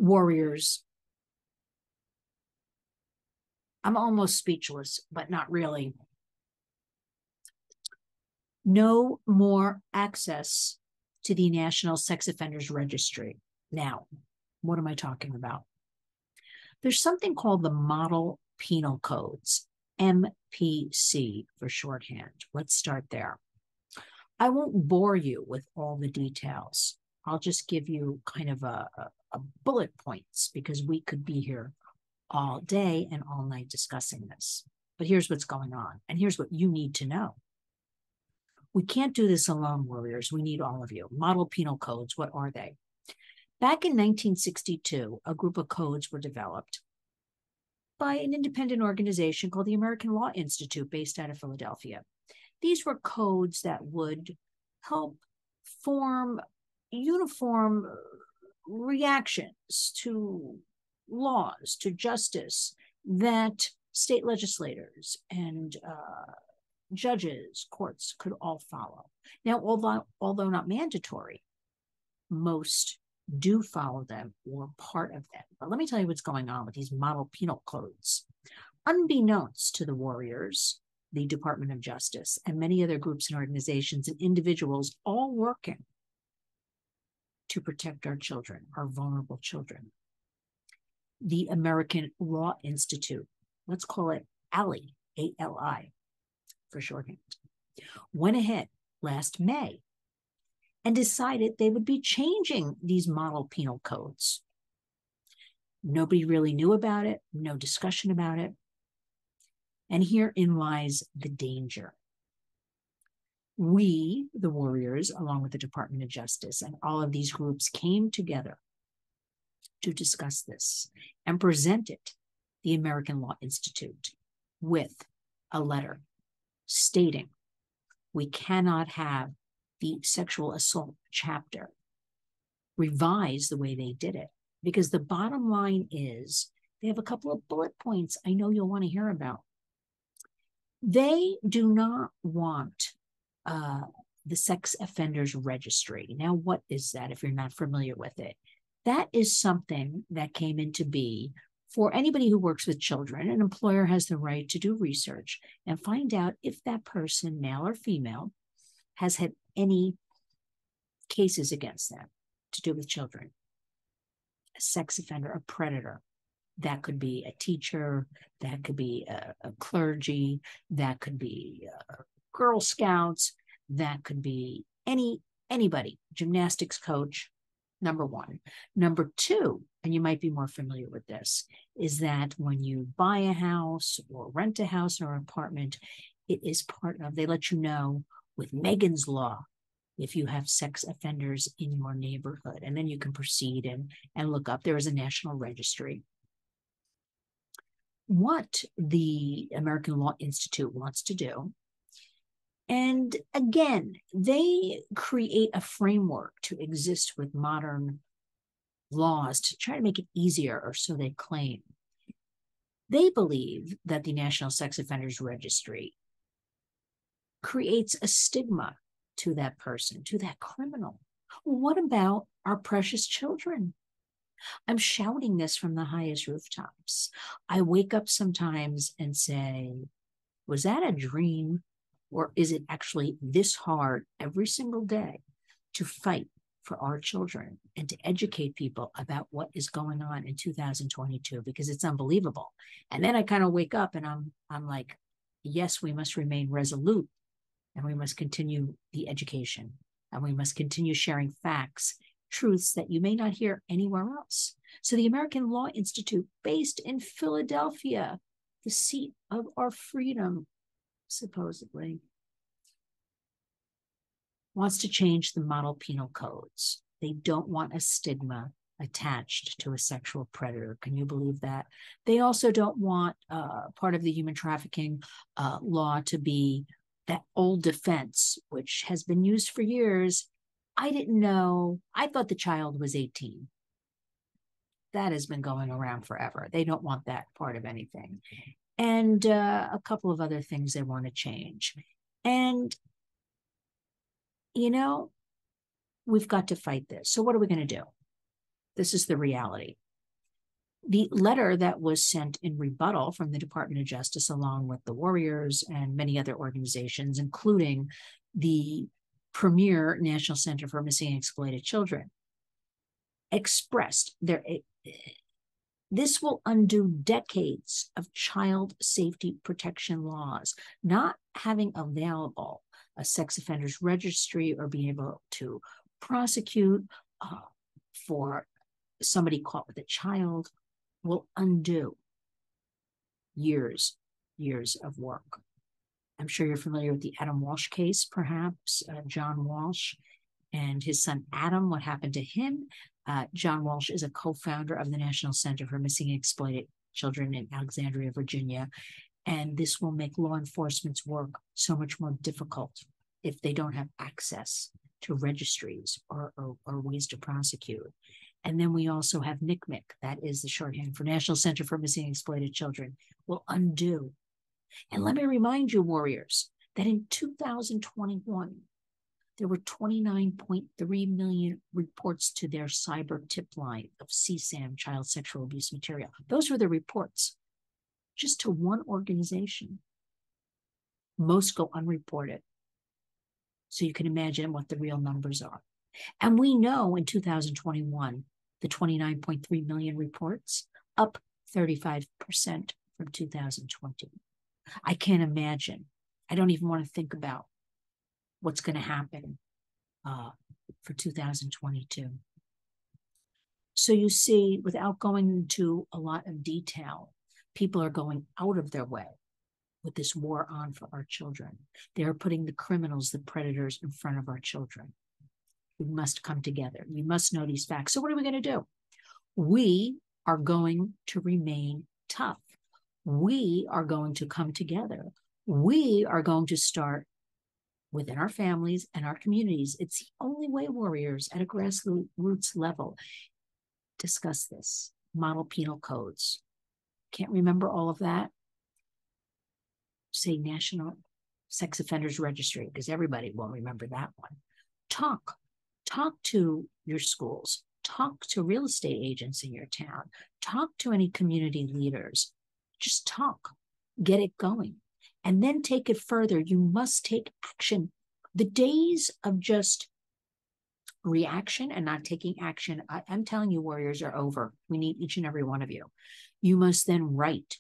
warriors. I'm almost speechless, but not really. No more access to the National Sex Offenders Registry. Now, what am I talking about? There's something called the Model Penal Codes, MPC for shorthand. Let's start there. I won't bore you with all the details. I'll just give you kind of a bullet points because we could be here all day and all night discussing this. But here's what's going on, and here's what you need to know. We can't do this alone, warriors. We need all of you. Model penal codes, what are they? Back in 1962, a group of codes were developed by an independent organization called the American Law Institute, based out of Philadelphia. These were codes that would help form uniform reactions to laws, to justice that state legislators and judges, courts could all follow. Now, although not mandatory, most do follow them or part of them. But let me tell you what's going on with these model penal codes. Unbeknownst to the warriors, the Department of Justice, and many other groups and organizations and individuals all working to protect our children, our vulnerable children, the American Law Institute, let's call it ALI, A-L-I for shorthand, went ahead last May and decided they would be changing these model penal codes. Nobody really knew about it, no discussion about it. And herein lies the danger. We, the warriors, along with the Department of Justice and all of these groups, came together to discuss this and presented the American Law Institute with a letter stating we cannot have the sexual assault chapter revised the way they did it, because the bottom line is they have a couple of bullet points I know you'll want to hear about. They do not want the Sex Offenders Registry. Now, what is that if you're not familiar with it? That is something that came into being for anybody who works with children. An employer has the right to do research and find out if that person, male or female, has had any cases against them to do with children. A sex offender, a predator. That could be a teacher, that could be a clergy, that could be Girl Scouts, that could be anybody, gymnastics coach, number one. Number two, and you might be more familiar with this, is that when you buy a house or rent a house or an apartment, it is part of, they let you know with Megan's Law, if you have sex offenders in your neighborhood, and then you can proceed and look up. There is a national registry. What the American Law Institute wants to do, and again, they create a framework to exist with modern laws to try to make it easier, or so they claim. They believe that the National Sex Offenders Registry creates a stigma to that person, to that criminal. What about our precious children? I'm shouting this from the highest rooftops. I wake up sometimes and say, was that a dream? Or is it actually this hard every single day to fight for our children and to educate people about what is going on in 2022? Because it's unbelievable. And then I kind of wake up and I'm like, yes, we must remain resolute, and we must continue the education, and we must continue sharing facts, truths that you may not hear anywhere else. So the American Law Institute, based in Philadelphia, the seat of our freedom, supposedly, wants to change the model penal codes. They don't want a stigma attached to a sexual predator. Can you believe that? They also don't want part of the human trafficking law to be that old defense, which has been used for years. I didn't know. I thought the child was 18. That has been going around forever. They don't want that part of anything. And a couple of other things they want to change. And, you know, we've got to fight this. So what are we going to do? This is the reality. The letter that was sent in rebuttal from the Department of Justice, along with the Warriors and many other organizations, including the premier National Center for Missing and Exploited Children, expressed this will undo decades of child safety protection laws. Not having available a sex offenders registry or being able to prosecute for somebody caught with a child will undo years of work. I'm sure you're familiar with the Adam Walsh case, perhaps, John Walsh and his son Adam, what happened to him. John Walsh is a co-founder of the National Center for Missing and Exploited Children in Alexandria, Virginia. And this will make law enforcement's work so much more difficult if they don't have access to registries or ways to prosecute. And then we also have NCMEC, that is the shorthand for National Center for Missing and Exploited Children, will undo. And let me remind you, Warriors, that in 2021, there were 29.3 million reports to their cyber tip line of CSAM, child sexual abuse material. Those were the reports, just to one organization. Most go unreported. So you can imagine what the real numbers are. And we know in 2021, the 29.3 million reports, up 35% from 2020. I can't imagine. I don't even want to think about what's going to happen for 2022. So you see, without going into a lot of detail, people are going out of their way with this war on for our children. They are putting the criminals, the predators, in front of our children. We must come together. We must know these facts. So what are we going to do? We are going to remain tough. We are going to come together. We are going to start within our families and our communities. It's the only way, Warriors, at a grassroots level. Discuss this. Model penal codes. Can't remember all of that? Say National Sex Offenders Registry, because everybody will remember that one. Talk to your schools. Talk to real estate agents in your town. Talk to any community leaders. Just talk. Get it going. And then take it further. You must take action. The days of just reaction and not taking action, I'm telling you, Warriors, are over. We need each and every one of you. You must then write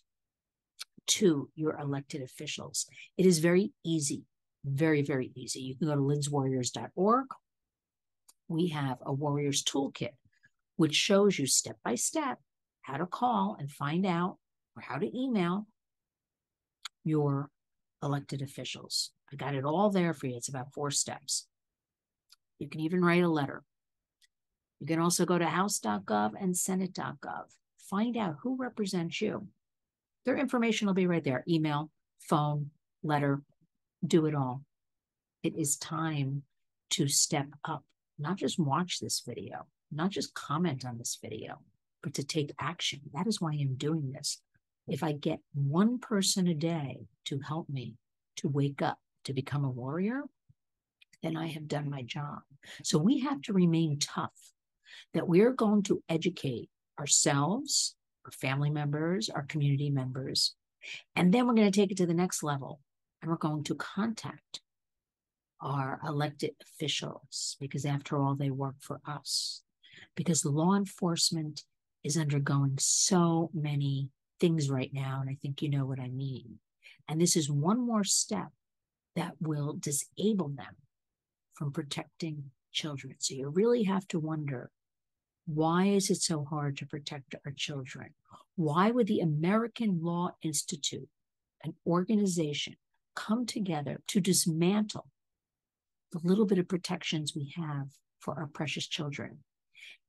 to your elected officials. It is very easy, very, very easy. You can go to lynswarriors.org. We have a Warriors Toolkit, which shows you step by step how to call and find out, or how to email your elected officials. I got it all there for you. It's about 4 steps. You can even write a letter. You can also go to house.gov and senate.gov. Find out who represents you. Their information will be right there. Email, phone, letter, do it all. It is time to step up. Not just watch this video, not just comment on this video, but to take action. That is why I'm doing this. If I get one person a day to help me to wake up, to become a warrior, then I have done my job. So we have to remain tough, that we're going to educate ourselves, our family members, our community members, and then we're going to take it to the next level, and we're going to contact our elected officials, because after all, they work for us. Because law enforcement is undergoing so many things right now, and I think you know what I mean. And this is one more step that will disable them from protecting children. So you really have to wonder, why is it so hard to protect our children? Why would the American Law Institute, an organization, come together to dismantle the little bit of protections we have for our precious children?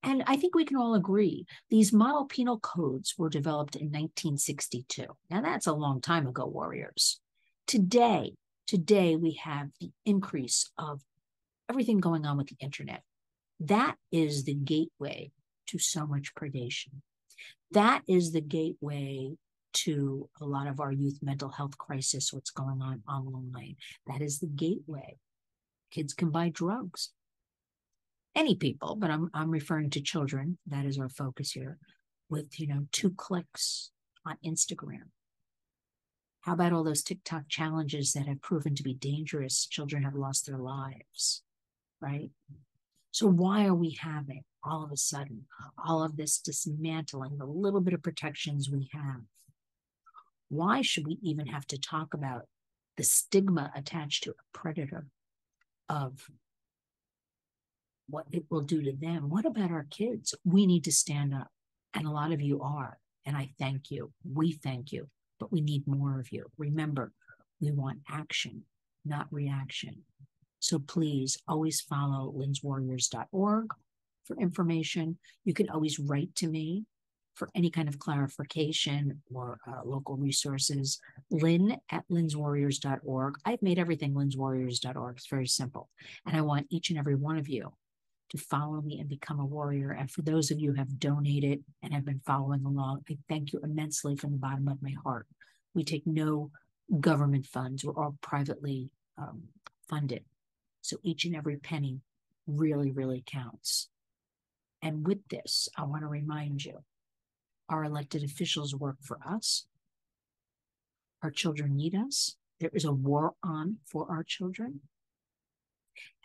And I think we can all agree, these model penal codes were developed in 1962. Now that's a long time ago, Warriors. Today we have the increase of everything going on with the internet. That is the gateway to so much predation. That is the gateway to a lot of our youth mental health crisis, what's going on online. That is the gateway. Kids can buy drugs. Any people, but I'm referring to children. That is our focus here. with, 2 clicks on Instagram? How about all those TikTok challenges that have proven to be dangerous? Children have lost their lives, right? So why are we having all of a sudden all of this dismantling, the little bit of protections we have? Why should we even have to talk about the stigma attached to a predator of what it will do to them? What about our kids? We need to stand up. And a lot of you are. And I thank you. We thank you. But we need more of you. Remember, we want action, not reaction. So please always follow lynswarriors.org for information. You can always write to me for any kind of clarification or local resources. Lynn at lynswarriors.org. I've made everything lynswarriors.org. It's very simple. And I want each and every one of you to follow me and become a warrior. And for those of you who have donated and have been following along, I thank you immensely from the bottom of my heart. We take no government funds. We're all privately funded. So each and every penny really, really counts. And with this, I want to remind you, our elected officials work for us. Our children need us. There is a war on for our children.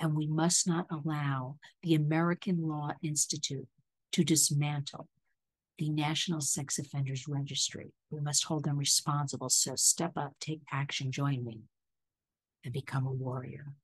And we must not allow the American Law Institute to dismantle the National Sex Offenders Registry. We must hold them responsible. So step up, take action, join me, and become a warrior.